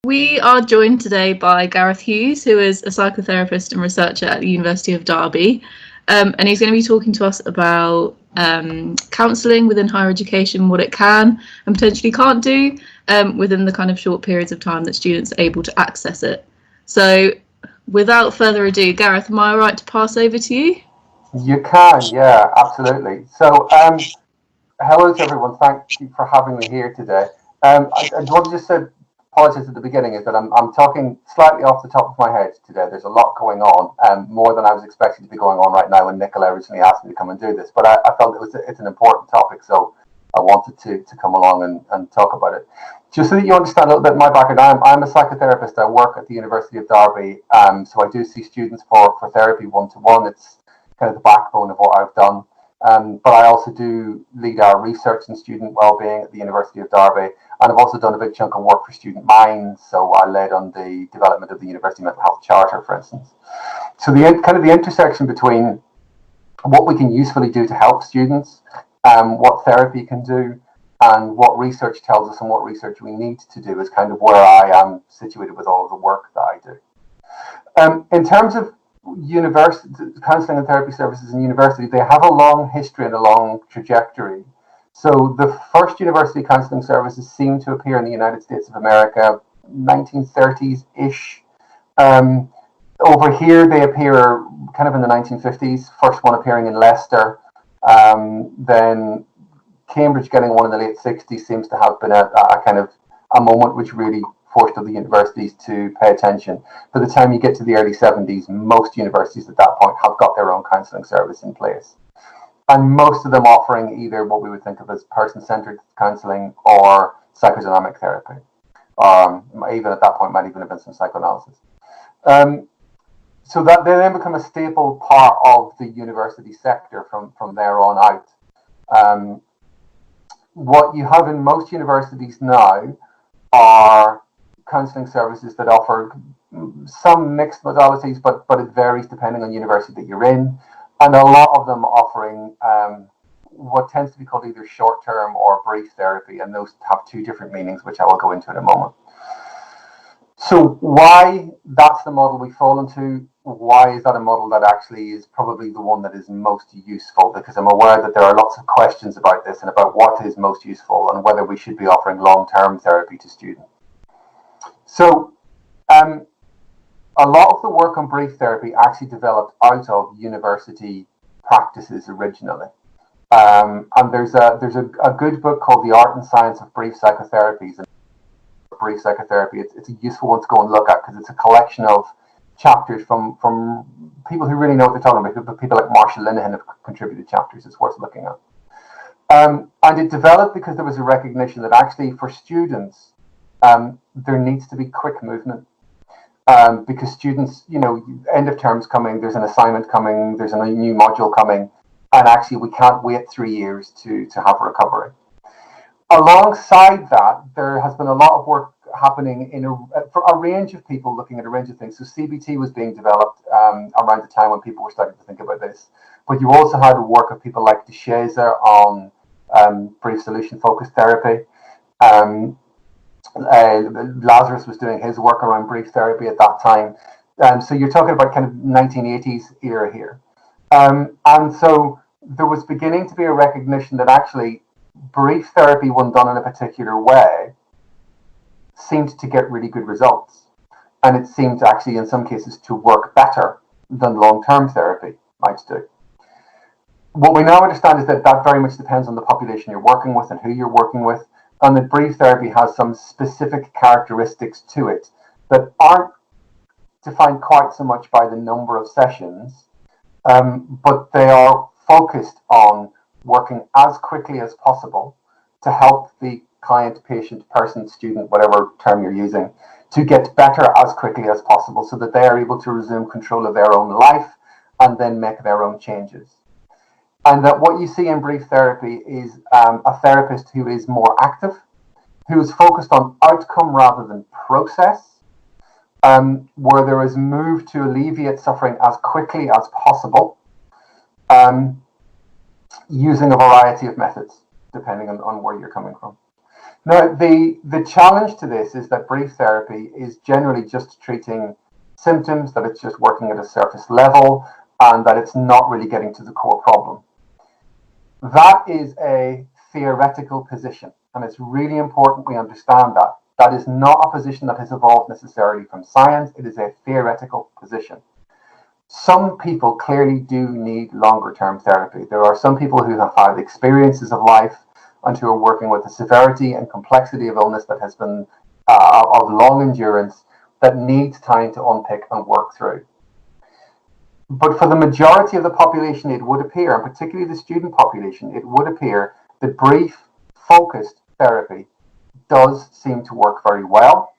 We are joined today by Gareth Hughes, who is a psychotherapist and researcher at the University of Derby. And he's going to be talking to us about counselling within higher education, what it can and potentially can't do within the kind of short periods of time that students are able to access it. So without further ado, Gareth, am I all right to pass over to you? You can, yeah, absolutely. So, hello to everyone. Thank you for having me here today. I want to just say, apologies at the beginning, is that I'm talking slightly off the top of my head today. There's a lot going on, more than I was expecting to be going on right now when Nicola originally asked me to come and do this. But I felt it's an important topic, so I wanted to come along and talk about it. Just so that you understand a little bit my background, I'm a psychotherapist. I work at the University of Derby, so I do see students for therapy one-to-one. It's kind of the backbone of what I've done. But I also do lead our research in student wellbeing at the University of Derby, and I've also done a big chunk of work for Student Minds. So I led on the development of the University Mental Health Charter, for instance. So the intersection between what we can usefully do to help students, what therapy can do, and what research tells us and what research we need to do is kind of where I am situated with all of the work that I do. In terms of university counselling and therapy services in university, they have a long history and a long trajectory. So the first university counselling services seem to appear in the United States of America 1930s-ish. Over here they appear kind of in the 1950s, first one appearing in Leicester, then Cambridge getting one in the late 60s seems to have been a kind of a moment which really forced other universities to pay attention. By the time you get to the early 70s, most universities at that point have got their own counselling service in place. And most of them offering either what we would think of as person-centered counselling or psychodynamic therapy. Even at that point might even have been some psychoanalysis. So that they then become a staple part of the university sector from there on out. What you have in most universities now are counselling services that offer some mixed modalities, but it varies depending on the university that you're in, and a lot of them offering what tends to be called either short-term or brief therapy, and those have two different meanings, which I will go into in a moment. So why that's the model we fall into? Why is that a model that actually is probably the one that is most useful? Because I'm aware that there are lots of questions about this and about what is most useful and whether we should be offering long-term therapy to students. So a lot of the work on brief therapy actually developed out of university practices originally. And there's a good book called The Art and Science of Brief Psychotherapies. And brief psychotherapy, it's a useful one to go and look at because it's a collection of chapters from people who really know what they're talking about. People like Marshall Linehan have contributed chapters. It's worth looking at. And it developed because there was a recognition that actually for students, there needs to be quick movement. Because students, end of term's coming, there's an assignment coming, there's a new module coming, and actually we can't wait 3 years to have a recovery. Alongside that, there has been a lot of work happening for a range of people looking at a range of things. So CBT was being developed around the time when people were starting to think about this. But you also had work of people like DeShazer on brief solution-focused therapy. Lazarus was doing his work around brief therapy at that time. So you're talking about kind of 1980s era here. And so there was beginning to be a recognition that actually brief therapy, when done in a particular way, seemed to get really good results. And it seemed actually, in some cases, to work better than long-term therapy might do. What we now understand is that that very much depends on the population you're working with and who you're working with, and that brief therapy has some specific characteristics to it that aren't defined quite so much by the number of sessions, but they are focused on working as quickly as possible to help the client, patient, person, student, whatever term you're using, to get better as quickly as possible so that they are able to resume control of their own life and then make their own changes. And that what you see in brief therapy is a therapist who is more active, who is focused on outcome rather than process, where there is move to alleviate suffering as quickly as possible, using a variety of methods, depending on where you're coming from. Now, the challenge to this is that brief therapy is generally just treating symptoms, that it's just working at a surface level, and that it's not really getting to the core problem. That is a theoretical position, and it's really important we understand that. That is not a position that has evolved necessarily from science. It is a theoretical position. Some people clearly do need longer term therapy. There are some people who have had experiences of life and who are working with the severity and complexity of illness that has been of long endurance, that needs time to unpick and work through. But for the majority of the population, it would appear, and particularly the student population, it would appear that brief, focused therapy does seem to work very well.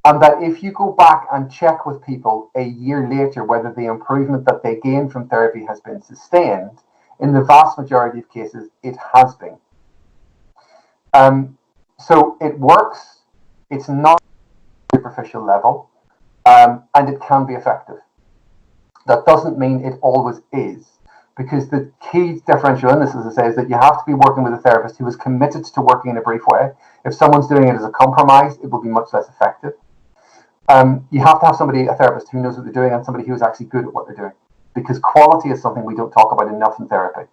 And that if you go back and check with people a year later whether the improvement that they gained from therapy has been sustained, in the vast majority of cases, it has been. So it works, it's not superficial level, and it can be effective. That doesn't mean it always is, because the key differential in this, as I say, is that you have to be working with a therapist who is committed to working in a brief way. If someone's doing it as a compromise, it will be much less effective. You have to have a therapist who knows what they're doing, and somebody who is actually good at what they're doing, because quality is something we don't talk about enough in therapy.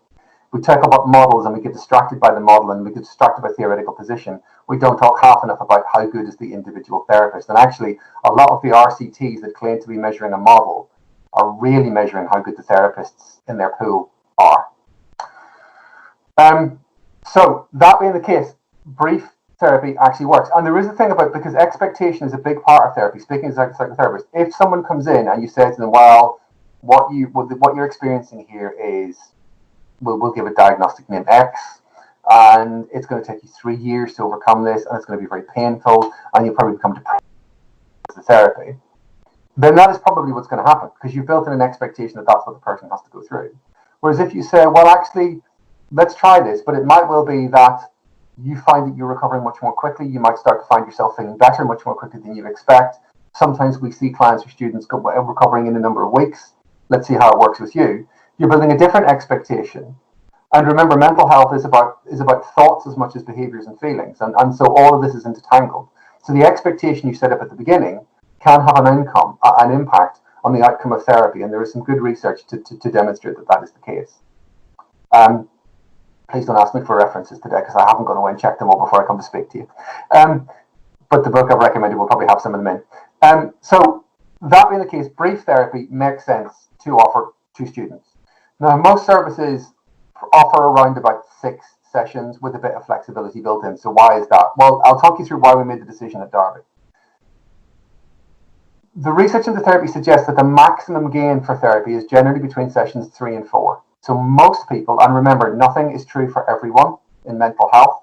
We talk about models and we get distracted by the model and we get distracted by theoretical position. We don't talk half enough about how good is the individual therapist. And actually, a lot of the RCTs that claim to be measuring a model are really measuring how good the therapists in their pool are. So that being the case, brief therapy actually works. And there is a thing about, because expectation is a big part of therapy, speaking as a psychotherapist, if someone comes in and you say to them, well, what you're experiencing here is, we'll give a diagnostic name X, and it's going to take you 3 years to overcome this, and it's going to be very painful, and you'll probably become depressed with the therapy, then that is probably what's going to happen, because you've built in an expectation that that's what the person has to go through. Whereas if you say, well, actually, let's try this, but it might well be that you find that you're recovering much more quickly, you might start to find yourself feeling better much more quickly than you expect. Sometimes we see clients or students recovering in a number of weeks. Let's see how it works with you. You're building a different expectation. And remember, mental health is about thoughts as much as behaviors and feelings. And so all of this is intertangled. So the expectation you set up at the beginning can have an impact on the outcome of therapy. And there is some good research to demonstrate that that is the case. Please don't ask me for references today, because I haven't gone away and checked them all before I come to speak to you. But the book I've recommended will probably have some of them in. So that being the case, brief therapy makes sense to offer to students. Now, most services offer around about 6 sessions with a bit of flexibility built in. So why is that? Well, I'll talk you through why we made the decision at Derby. The research into therapy suggests that the maximum gain for therapy is generally between sessions 3 and 4. So most people, and remember, nothing is true for everyone in mental health.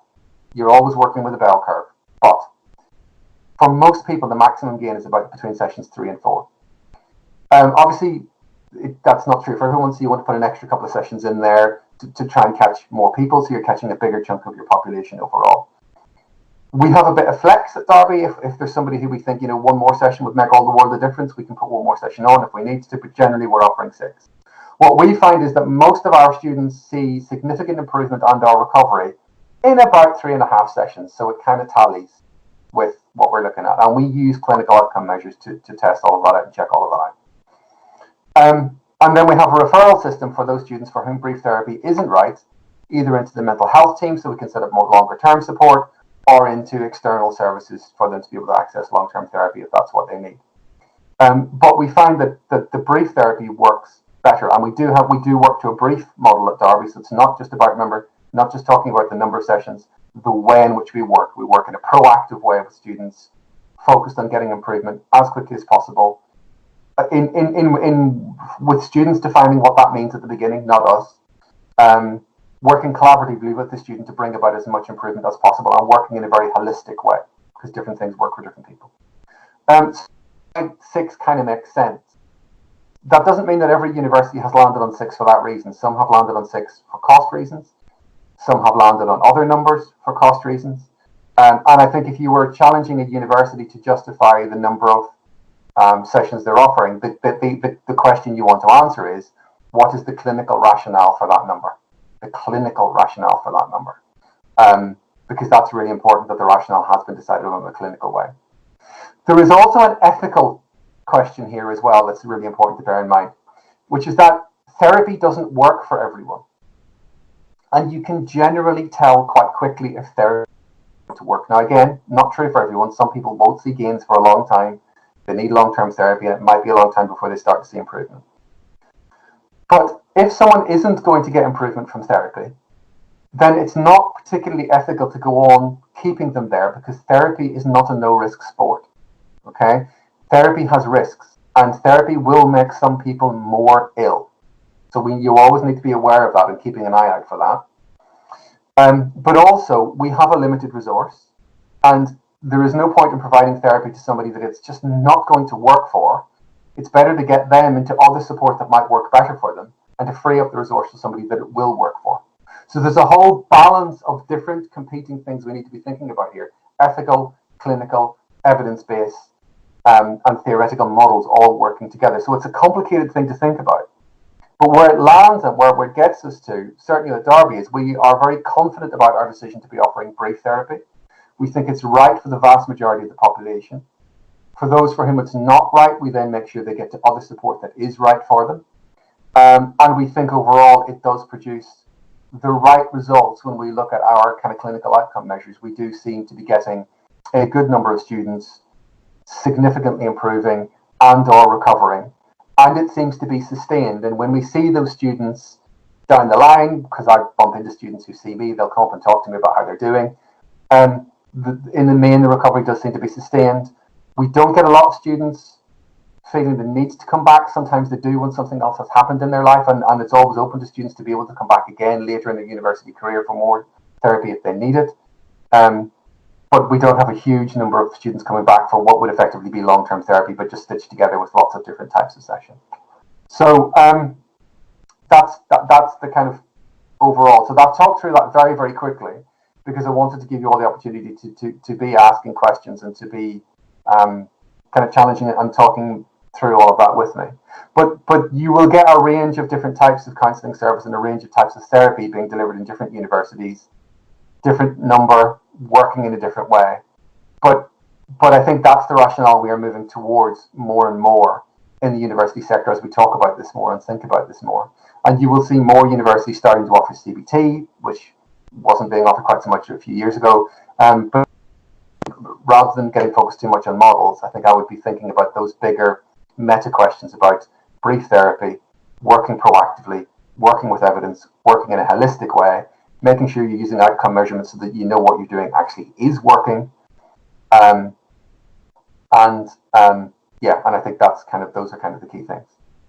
You're always working with a bell curve. But for most people, the maximum gain is about between sessions 3 and 4. Obviously, that's not true for everyone, so you want to put an extra couple of sessions in there to try and catch more people, so you're catching a bigger chunk of your population overall. We have a bit of flex at Derby. If there's somebody who we think, one more session would make all the world of difference, we can put one more session on if we need to, but generally we're offering 6. What we find is that most of our students see significant improvement and our recovery in about 3.5 sessions, so it kind of tallies with what we're looking at. And we use clinical outcome measures to test all of that out and check all of that out. And then we have a referral system for those students for whom brief therapy isn't right, either into the mental health team so we can set up more longer term support, or into external services for them to be able to access long-term therapy if that's what they need. But we find that the brief therapy works better, and we do work to a brief model at Derby, so it's not just about, remember, not just talking about the number of sessions, the way in which we work. We work in a proactive way with students, focused on getting improvement as quickly as possible. With students defining what that means at the beginning, not us. Working collaboratively with the student to bring about as much improvement as possible, and working in a very holistic way, because different things work for different people. 6 kind of makes sense. That doesn't mean that every university has landed on 6 for that reason. Some have landed on 6 for cost reasons. Some have landed on other numbers for cost reasons. And I think if you were challenging a university to justify the number of sessions they're offering, the question you want to answer is, what is the clinical rationale for that number? The clinical rationale for that number. because that's really important that the rationale has been decided on in a clinical way. There is also an ethical question here as well that's really important to bear in mind, which is that therapy doesn't work for everyone. And you can generally tell quite quickly if therapy to work. Now, again, not true for everyone. Some people won't see gains for a long time. They need long-term therapy, and it might be a long time before they start to see improvement. But if someone isn't going to get improvement from therapy, then it's not particularly ethical to go on keeping them there, because therapy is not a no-risk sport. Okay? Therapy has risks, and therapy will make some people more ill. So you always need to be aware of that and keeping an eye out for that. But also, we have a limited resource, and there is no point in providing therapy to somebody that it's just not going to work for. It's better to get them into other support that might work better for them, and to free up the resource to somebody that it will work for. So there's a whole balance of different competing things we need to be thinking about here: ethical, clinical, evidence-based, and theoretical models all working together. So it's a complicated thing to think about. But where it lands and where it gets us to, certainly at Derby, is we are very confident about our decision to be offering brief therapy. We think it's right for the vast majority of the population. For those for whom it's not right, we then make sure they get to other support that is right for them. And we think overall it does produce the right results when we look at our kind of clinical outcome measures. We do seem to be getting a good number of students significantly improving and or recovering. And it seems to be sustained. And when we see those students down the line, because I bump into students who see me, they'll come up and talk to me about how they're doing. In the main, the recovery does seem to be sustained. We don't get a lot of students feeling the need to come back. Sometimes they do when something else has happened in their life, and it's always open to students to be able to come back again later in their university career for more therapy if they need it. But we don't have a huge number of students coming back for what would effectively be long-term therapy, but just stitched together with lots of different types of sessions. So that's the kind of overall. So I've talked through that very, very quickly, because I wanted to give you all the opportunity to be asking questions and to be kind of challenging it and talking through all of that with me. But you will get a range of different types of counselling service and a range of types of therapy being delivered in different universities, different number, working in a different way. But I think that's the rationale we are moving towards more and more in the university sector as we talk about this more and think about this more. And you will see more universities starting to offer CBT, which wasn't being offered quite so much a few years ago. But rather than getting focused too much on models, I think I would be thinking about those bigger meta questions about brief therapy, working proactively, working with evidence, working in a holistic way, making sure you're using outcome measurements so that you know what you're doing actually is working. And I think those are kind of the key things.